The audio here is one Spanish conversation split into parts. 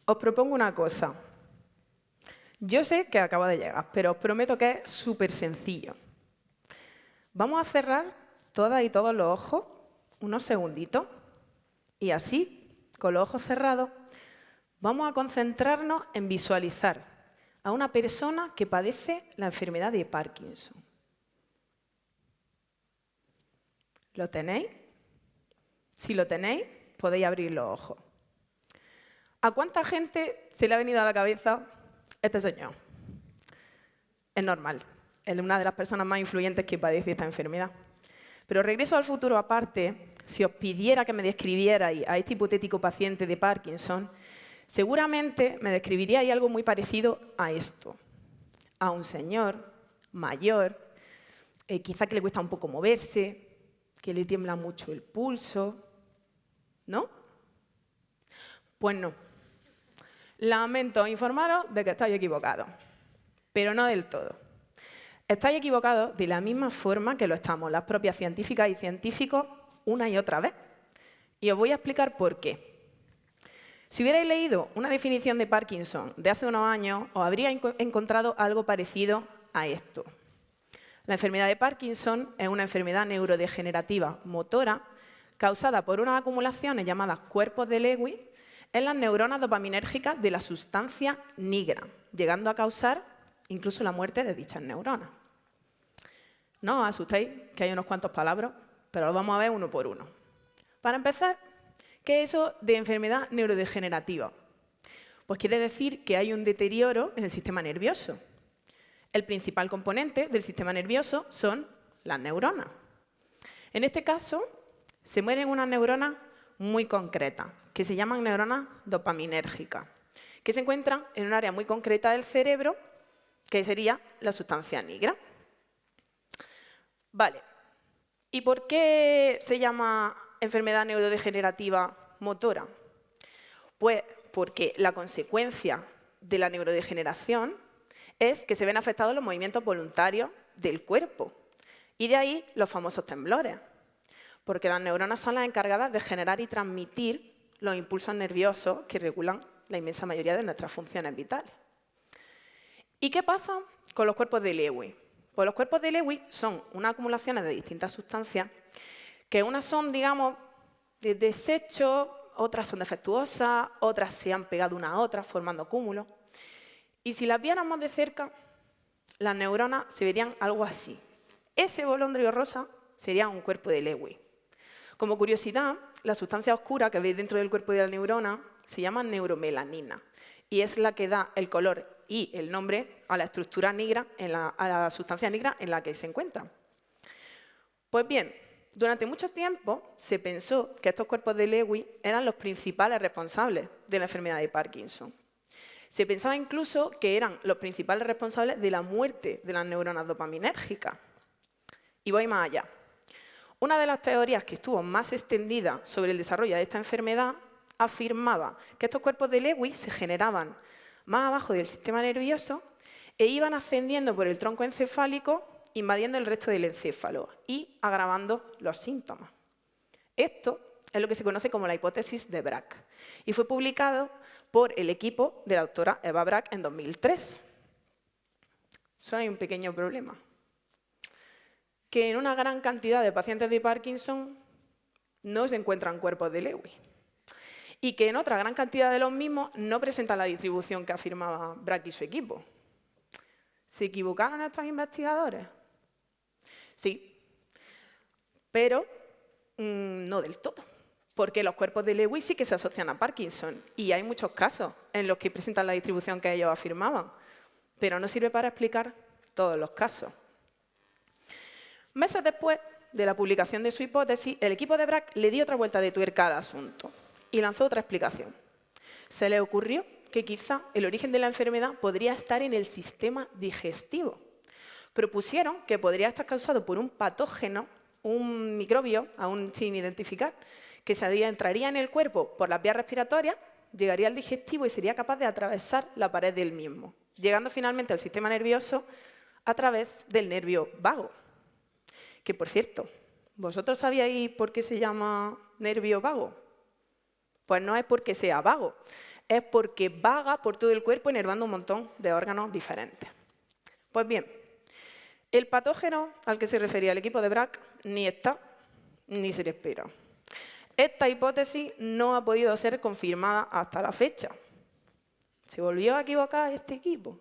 Os propongo una cosa. Yo sé que acaba de llegar, pero os prometo que es súper sencillo. Vamos a cerrar todas y todos los ojos unos segunditos y así, con los ojos cerrados, vamos a concentrarnos en visualizar a una persona que padece la enfermedad de Parkinson. ¿Lo tenéis? Si lo tenéis, podéis abrir los ojos. ¿A cuánta gente se le ha venido a la cabeza este señor? Es normal, es una de las personas más influyentes que padece esta enfermedad. Pero Regreso al Futuro aparte, si os pidiera que me describierais a este hipotético paciente de Parkinson, seguramente me describiríais algo muy parecido a esto. A un señor mayor, quizá que le cuesta un poco moverse, que le tiembla mucho el pulso, ¿no? Pues no. Lamento informaros de que estáis equivocados, pero no del todo. Estáis equivocados de la misma forma que lo estamos las propias científicas y científicos una y otra vez. Y os voy a explicar por qué. Si hubierais leído una definición de Parkinson de hace unos años, os habríais encontrado algo parecido a esto. La enfermedad de Parkinson es una enfermedad neurodegenerativa motora causada por unas acumulaciones llamadas cuerpos de Lewy en las neuronas dopaminérgicas de la sustancia nigra, llegando a causar incluso la muerte de dichas neuronas. No os asustéis, que hay unos cuantos palabras, pero los vamos a ver uno por uno. Para empezar, ¿qué es eso de enfermedad neurodegenerativa? Pues quiere decir que hay un deterioro en el sistema nervioso. El principal componente del sistema nervioso son las neuronas. En este caso, se mueren unas neuronas muy concretas, que se llaman neuronas dopaminérgicas, que se encuentran en un área muy concreta del cerebro, que sería la sustancia nigra. Vale, ¿y por qué se llama enfermedad neurodegenerativa motora? Pues porque la consecuencia de la neurodegeneración es que se ven afectados los movimientos voluntarios del cuerpo. Y de ahí los famosos temblores, porque las neuronas son las encargadas de generar y transmitir los impulsos nerviosos que regulan la inmensa mayoría de nuestras funciones vitales. ¿Y qué pasa con los cuerpos de Lewy? Pues los cuerpos de Lewy son unas acumulaciones de distintas sustancias, que unas son, digamos, de desecho, otras son defectuosas, otras se han pegado una a otra formando cúmulos. Y si las viéramos de cerca, las neuronas se verían algo así. Ese bolondrio rosa sería un cuerpo de Lewy. Como curiosidad, la sustancia oscura que veis dentro del cuerpo de la neurona se llama neuromelanina y es la que da el color y el nombre a la estructura negra, a la sustancia negra en la que se encuentra. Pues bien, durante mucho tiempo se pensó que estos cuerpos de Lewy eran los principales responsables de la enfermedad de Parkinson. Se pensaba incluso que eran los principales responsables de la muerte de las neuronas dopaminérgicas. Y voy más allá. Una de las teorías que estuvo más extendida sobre el desarrollo de esta enfermedad afirmaba que estos cuerpos de Lewy se generaban más abajo del sistema nervioso e iban ascendiendo por el tronco encefálico, invadiendo el resto del encéfalo y agravando los síntomas. Esto es lo que se conoce como la hipótesis de Braak y fue publicado por el equipo de la doctora Eva Braak en 2003. Solo hay un pequeño problema, que en una gran cantidad de pacientes de Parkinson no se encuentran cuerpos de Lewy y que en otra gran cantidad de los mismos no presentan la distribución que afirmaba Braak y su equipo. ¿Se equivocaron estos investigadores? Sí, pero no del todo. Porque los cuerpos de Lewy sí que se asocian a Parkinson y hay muchos casos en los que presentan la distribución que ellos afirmaban, pero no sirve para explicar todos los casos. Meses después de la publicación de su hipótesis, el equipo de Braak le dio otra vuelta de tuerca al asunto y lanzó otra explicación. Se le ocurrió que quizá el origen de la enfermedad podría estar en el sistema digestivo. Propusieron que podría estar causado por un patógeno, un microbio aún sin identificar, que entraría en el cuerpo por las vías respiratorias, llegaría al digestivo y sería capaz de atravesar la pared del mismo, llegando finalmente al sistema nervioso a través del nervio vago. Que, por cierto, ¿vosotros sabíais por qué se llama nervio vago? Pues no es porque sea vago, es porque vaga por todo el cuerpo inervando un montón de órganos diferentes. Pues bien, el patógeno al que se refería el equipo de Brack ni está ni se le espera. Esta hipótesis no ha podido ser confirmada hasta la fecha. ¿Se volvió a equivocar este equipo?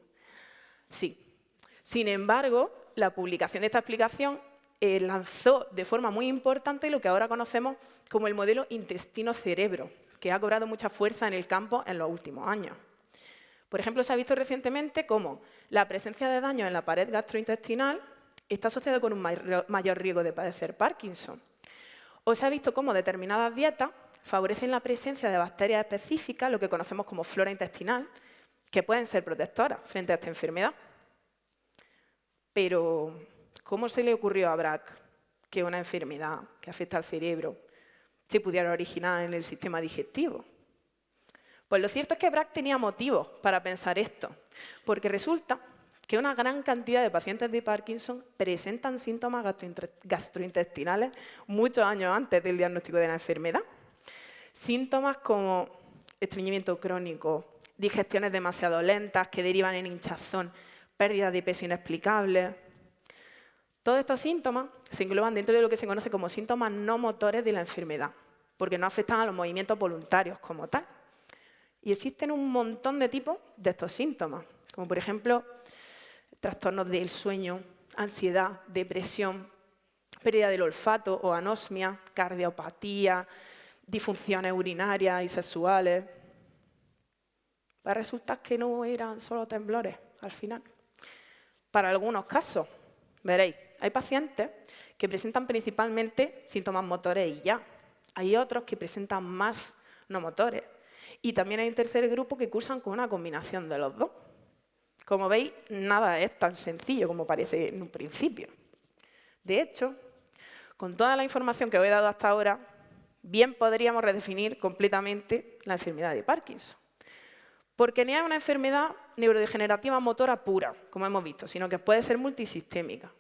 Sí. Sin embargo, la publicación de esta explicación lanzó de forma muy importante lo que ahora conocemos como el modelo intestino-cerebro, que ha cobrado mucha fuerza en el campo en los últimos años. Por ejemplo, se ha visto recientemente cómo la presencia de daño en la pared gastrointestinal está asociada con un mayor riesgo de padecer Parkinson. O se ha visto cómo determinadas dietas favorecen la presencia de bacterias específicas, lo que conocemos como flora intestinal, que pueden ser protectoras frente a esta enfermedad. Pero, ¿cómo se le ocurrió a Brack que una enfermedad que afecta al cerebro se pudiera originar en el sistema digestivo? Pues lo cierto es que Brack tenía motivos para pensar esto, porque resulta que una gran cantidad de pacientes de Parkinson presentan síntomas gastrointestinales muchos años antes del diagnóstico de la enfermedad. Síntomas como estreñimiento crónico, digestiones demasiado lentas que derivan en hinchazón, pérdida de peso inexplicable. Todos estos síntomas se engloban dentro de lo que se conoce como síntomas no motores de la enfermedad, porque no afectan a los movimientos voluntarios como tal. Y existen un montón de tipos de estos síntomas, como por ejemplo trastornos del sueño, ansiedad, depresión, pérdida del olfato o anosmia, cardiopatía, disfunciones urinarias y sexuales. Va a resultar que no eran solo temblores al final. Para algunos casos, veréis, hay pacientes que presentan principalmente síntomas motores y ya. Hay otros que presentan más no motores. Y también hay un tercer grupo que cursan con una combinación de los dos. Como veis, nada es tan sencillo como parece en un principio. De hecho, con toda la información que os he dado hasta ahora, bien podríamos redefinir completamente la enfermedad de Parkinson. Porque no es una enfermedad neurodegenerativa motora pura, como hemos visto, sino que puede ser multisistémica.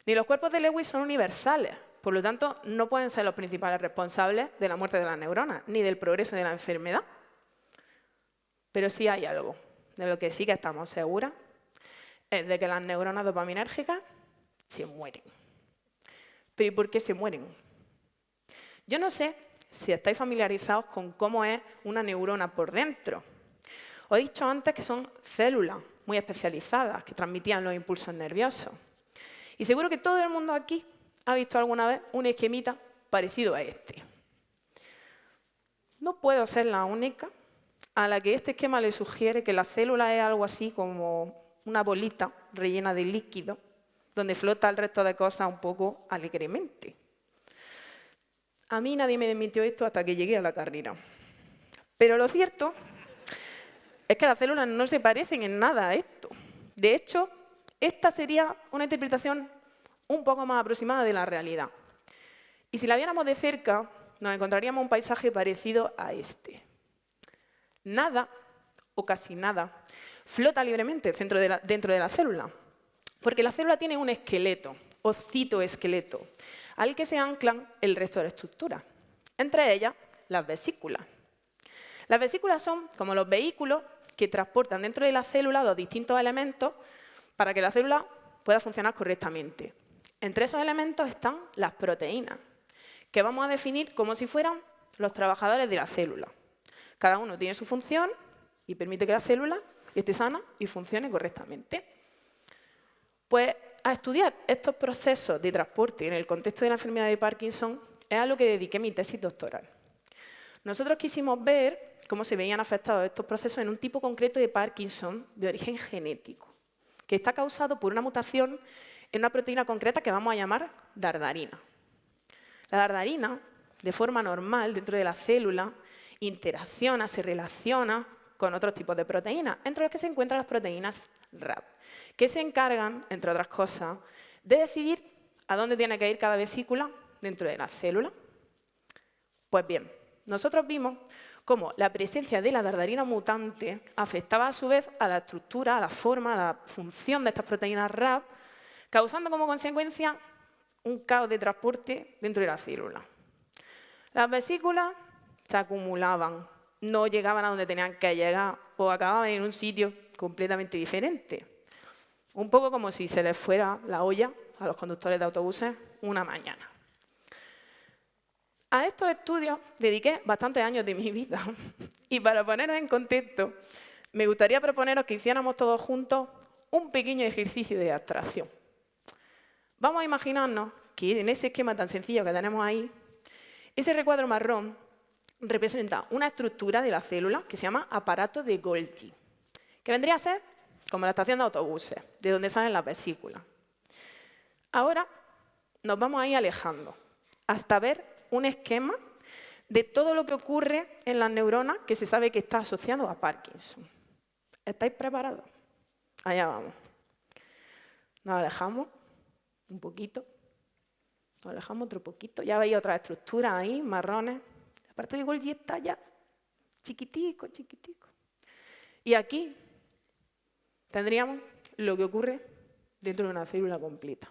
Ni los cuerpos de Lewy son universales, por lo tanto, no pueden ser los principales responsables de la muerte de las neuronas, ni del progreso de la enfermedad. Pero sí hay algo, de lo que sí que estamos seguras, es de que las neuronas dopaminérgicas se mueren. ¿Pero y por qué se mueren? Yo no sé si estáis familiarizados con cómo es una neurona por dentro. Os he dicho antes que son células muy especializadas que transmitían los impulsos nerviosos. Y seguro que todo el mundo aquí ha visto alguna vez un esquemita parecido a este. No puedo ser la única a la que este esquema le sugiere que la célula es algo así como una bolita rellena de líquido, donde flota el resto de cosas un poco alegremente. A mí nadie me desmintió esto hasta que llegué a la carrera. Pero lo cierto es que las células no se parecen en nada a esto. De hecho, esta sería una interpretación un poco más aproximada de la realidad. Y si la viéramos de cerca, nos encontraríamos un paisaje parecido a este. Nada, o casi nada, flota libremente dentro de la célula, porque la célula tiene un esqueleto, o citoesqueleto, al que se anclan el resto de la estructura, entre ellas las vesículas. Las vesículas son como los vehículos que transportan dentro de la célula los distintos elementos para que la célula pueda funcionar correctamente. Entre esos elementos están las proteínas, que vamos a definir como si fueran los trabajadores de la célula. Cada uno tiene su función y permite que la célula esté sana y funcione correctamente. Pues a estudiar estos procesos de transporte en el contexto de la enfermedad de Parkinson es a lo que dediqué mi tesis doctoral. Nosotros quisimos ver cómo se veían afectados estos procesos en un tipo concreto de Parkinson de origen genético, que está causado por una mutación en una proteína concreta que vamos a llamar dardarina. La dardarina, de forma normal dentro de la célula, interacciona, se relaciona con otros tipos de proteínas, entre los que se encuentran las proteínas RAB, que se encargan, entre otras cosas, de decidir a dónde tiene que ir cada vesícula dentro de la célula. Pues bien, nosotros vimos cómo la presencia de la dardarina mutante afectaba a su vez a la estructura, a la forma, a la función de estas proteínas RAB, causando como consecuencia un caos de transporte dentro de la célula. Las vesículas se acumulaban no llegaban a donde tenían que llegar o acababan en un sitio completamente diferente. Un poco como si se les fuera la olla a los conductores de autobuses una mañana. A estos estudios dediqué bastantes años de mi vida. Y para poneros en contexto, me gustaría proponeros que hiciéramos todos juntos un pequeño ejercicio de abstracción. Vamos a imaginarnos que en ese esquema tan sencillo que tenemos ahí, ese recuadro marrón representa una estructura de la célula que se llama aparato de Golgi, que vendría a ser como la estación de autobuses, de donde salen las vesículas. Ahora nos vamos a ir alejando hasta ver un esquema de todo lo que ocurre en las neuronas que se sabe que está asociado a Parkinson. ¿Estáis preparados? Allá vamos. Nos alejamos un poquito, nos alejamos otro poquito. Ya veis otras estructuras ahí, marrones. La parte de Golgi está ya chiquitico, chiquitico. Y aquí tendríamos lo que ocurre dentro de una célula completa.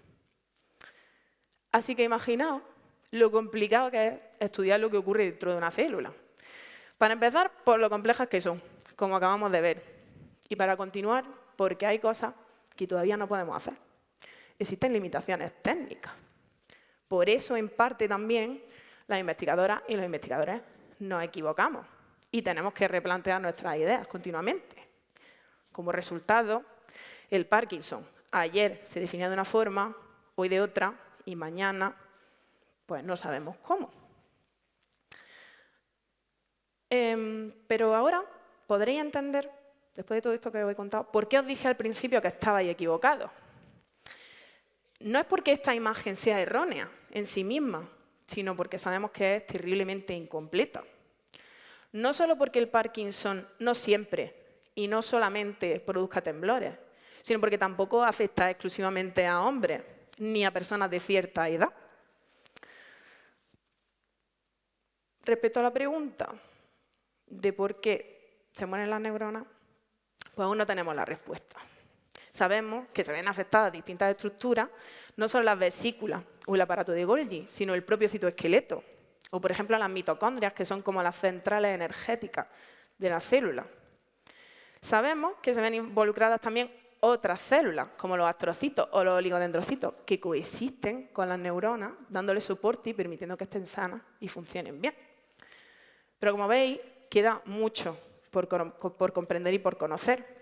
Así que imaginaos lo complicado que es estudiar lo que ocurre dentro de una célula. Para empezar, por lo complejas que son, como acabamos de ver. Y para continuar, porque hay cosas que todavía no podemos hacer. Existen limitaciones técnicas. Por eso, en parte también, las investigadoras y los investigadores nos equivocamos y tenemos que replantear nuestras ideas continuamente. Como resultado, el Parkinson ayer se definía de una forma, hoy de otra, y mañana pues no sabemos cómo. Pero ahora podréis entender, después de todo esto que os he contado, por qué os dije al principio que estabais equivocados. No es porque esta imagen sea errónea en sí misma, sino porque sabemos que es terriblemente incompleta. No solo porque el Parkinson no siempre y no solamente produzca temblores, sino porque tampoco afecta exclusivamente a hombres ni a personas de cierta edad. Respecto a la pregunta de por qué se mueren las neuronas, pues aún no tenemos la respuesta. Sabemos que se ven afectadas distintas estructuras, no solo las vesículas o el aparato de Golgi, sino el propio citoesqueleto, o por ejemplo las mitocondrias, que son como las centrales energéticas de la célula. Sabemos que se ven involucradas también otras células, como los astrocitos o los oligodendrocitos, que coexisten con las neuronas, dándoles soporte y permitiendo que estén sanas y funcionen bien. Pero como veis, queda mucho por comprender y por conocer,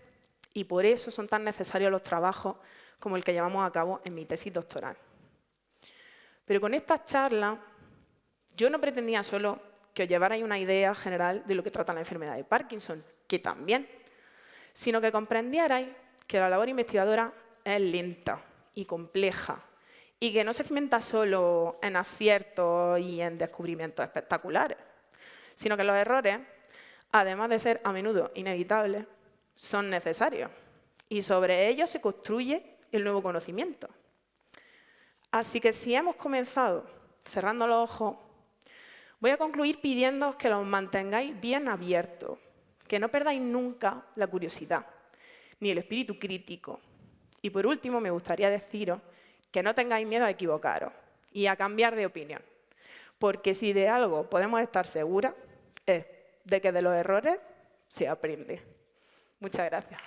y por eso son tan necesarios los trabajos como el que llevamos a cabo en mi tesis doctoral. Pero con estas charlas, yo no pretendía solo que os llevarais una idea general de lo que trata la enfermedad de Parkinson, que también, sino que comprendierais que la labor investigadora es lenta y compleja, y que no se cimenta solo en aciertos y en descubrimientos espectaculares, sino que los errores, además de ser a menudo inevitables, son necesarios, y sobre ellos se construye el nuevo conocimiento. Así que si hemos comenzado cerrando los ojos, voy a concluir pidiéndoos que los mantengáis bien abiertos, que no perdáis nunca la curiosidad, ni el espíritu crítico. Y por último, me gustaría deciros que no tengáis miedo a equivocaros y a cambiar de opinión, porque si de algo podemos estar seguras es de que de los errores se aprende. Muchas gracias.